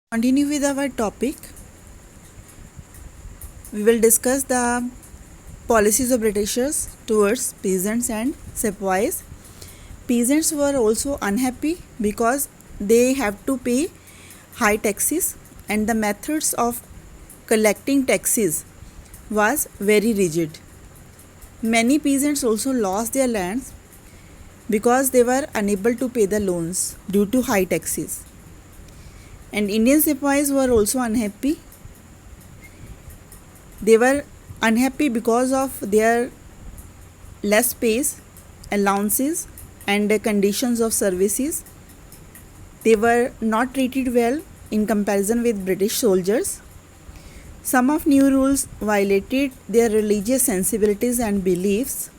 Continue with our topic. We will discuss the policies of Britishers towards peasants and sepoys. Peasants were also unhappy because they have to pay high taxes and the methods of collecting taxes was very rigid. Many peasants also lost their lands because they were unable to pay the loans due to high taxes. And Indian sepoys were also unhappy. They were unhappy because of their less pays, allowances, and conditions of services. They were not treated well in comparison with British soldiers. Some of new rules violated their religious sensibilities and beliefs.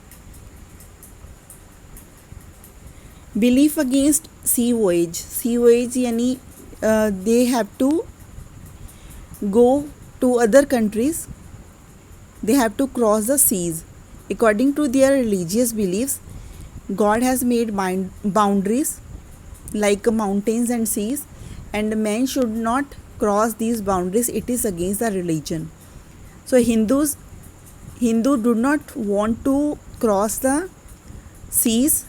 Belief against sea voyage. Sea voyage यानी they have to go to other countries. They have to cross the seas. According to their religious beliefs, God has made boundaries like mountains and seas, and man should not cross these boundaries. It is against the religion. So Hindu do not want to cross the seas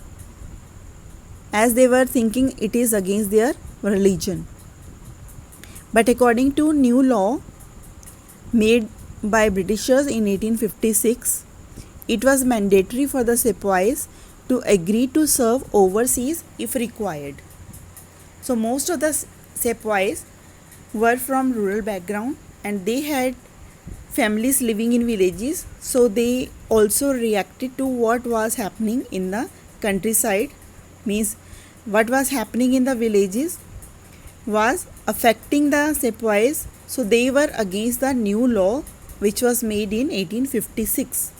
as they were thinking it is against their religion. But according to new law made by Britishers in 1856, it was mandatory for the sepoys to agree to serve overseas if required. So most of the sepoys were from rural background and they had families living in villages, so they also reacted to what was happening in the countryside. Means what was happening in the villages was affecting the sepoys, so they were against the new law which was made in 1856.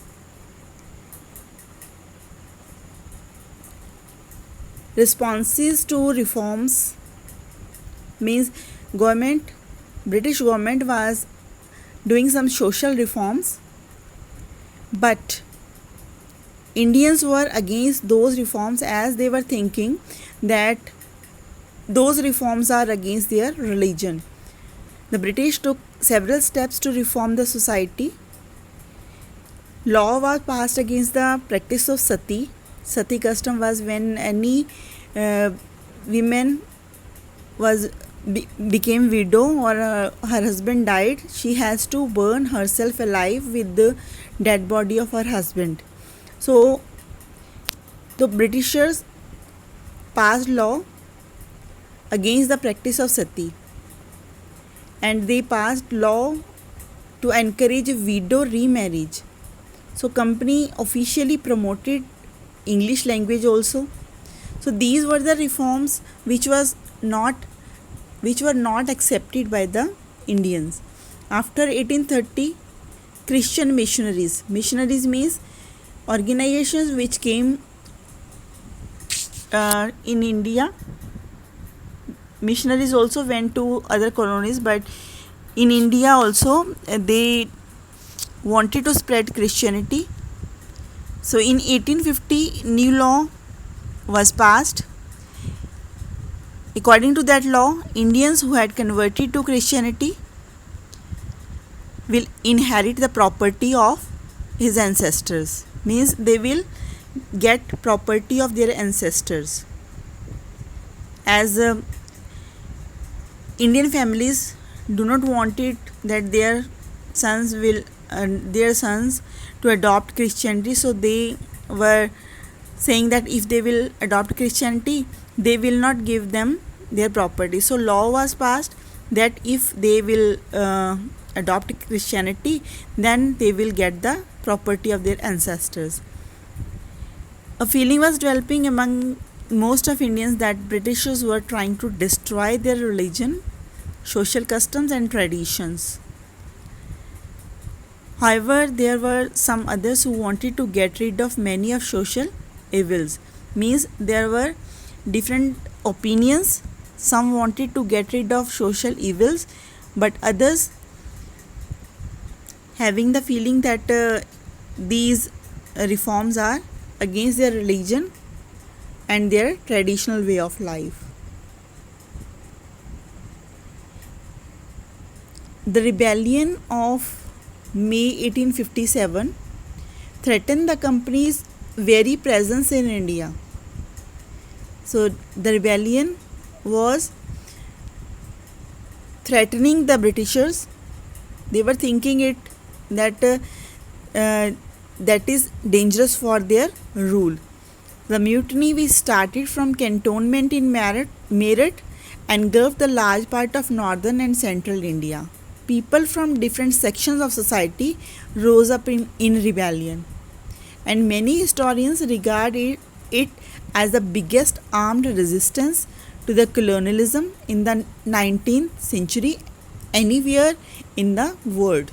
Responses to reforms means British government was doing some social reforms, but Indians were against those reforms as they were thinking that those reforms are against their religion. The British took several steps to reform the society. Law was passed against the practice of sati. Sati custom was when any woman became widow or her husband died, she has to burn herself alive with the dead body of her husband. So the Britishers passed law against the practice of sati, and they passed law to encourage widow remarriage. So company officially promoted English language also. So these were the reforms which were not accepted by the Indians. After 1830, Christian missionaries means organizations which came in India. Missionaries also went to other colonies, but in India also they wanted to spread Christianity. So in 1850, new law was passed. According to that law, Indians who had converted to Christianity will inherit the property of his ancestors. Means they will get property of their ancestors. As Indian families do not want it that their sons to adopt Christianity, so they were saying that if they will adopt Christianity, they will not give them their property. So law was passed that if they will adopt Christianity, then they will get the property of their ancestors. A feeling was developing among most of Indians that Britishers were trying to destroy their religion, social customs and traditions. However, there were some others who wanted to get rid of many of social evils. Means there were different opinions. Some wanted to get rid of social evils, but others having the feeling that these reforms are against their religion and their traditional way of life. The rebellion of May 1857 threatened the company's very presence in India. So the rebellion was threatening the Britishers. They were thinking it that that is dangerous for their rule. The mutiny, which started from cantonment in Meerut, engulfed the large part of northern and central India. People from different sections of society rose up in rebellion, and many historians regard it as the biggest armed resistance to the colonialism in the 19th century anywhere in the world.